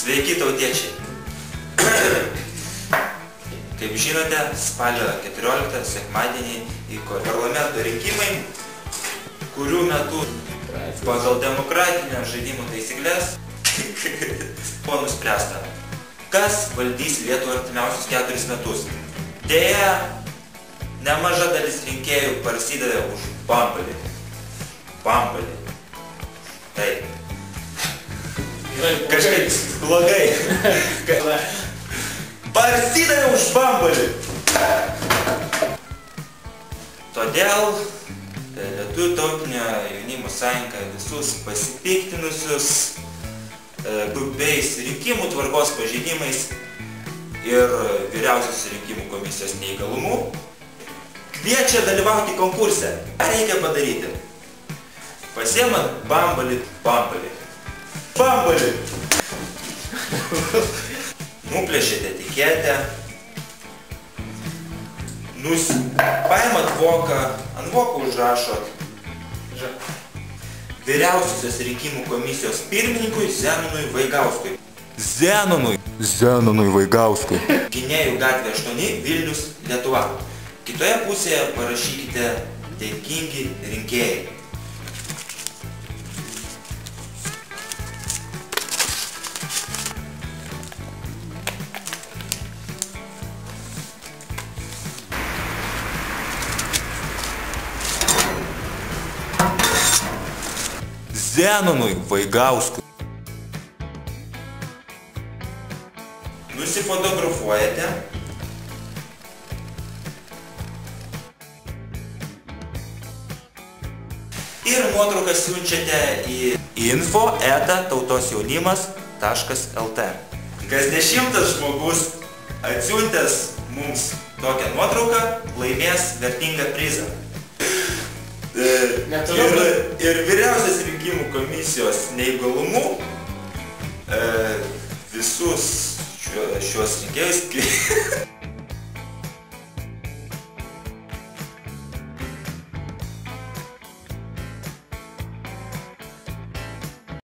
Sveiki tautiečiai. Kaip žinote, spalio 14 sekmadienį vyko parlamento rinkimai, kurių metu pagal demokratinio žaidimų taisyklės buvo nuspręsta, kas valdys Lietuvą artimiausius 4 metus. Deja, nemaža dalis rinkėjų parsidavė už Bambalį. Bambalį. Taip. Kažkaip blogai. Parsidavė už Bambalį. Todėl Lietuvių tautinio jaunimo sąjunga visus pasipiktinusius grubiais rinkimų tvarkos pažeidimais ir vyriausios rinkimų komisijos neįgalumu kviečia dalyvauti konkurse. Ką reikia padaryti? Pasiemant Bambalį. Nuplėšėte etiketę, paimat voką, ant voko užrašot vyriausiosios rinkimų komisijos pirmininkui Zenonui Vaigauskui. Zenonui Vaigauskui. Gynėjų gatvė 8, Vilnius, Lietuva. Kitoje pusėje parašykite dėkingi rinkėjai. Zenonui Vaigauskui. Nusifotografuojate. Ir nuotrauką siunčiate į info@tautosjaunimas.lt. Kas 10 žmogus atsiuntęs mums tokią nuotrauką laimės vertingą prizą. Ir vyriausios rinkimų komisijos neįgalumu visus šios rinkėjus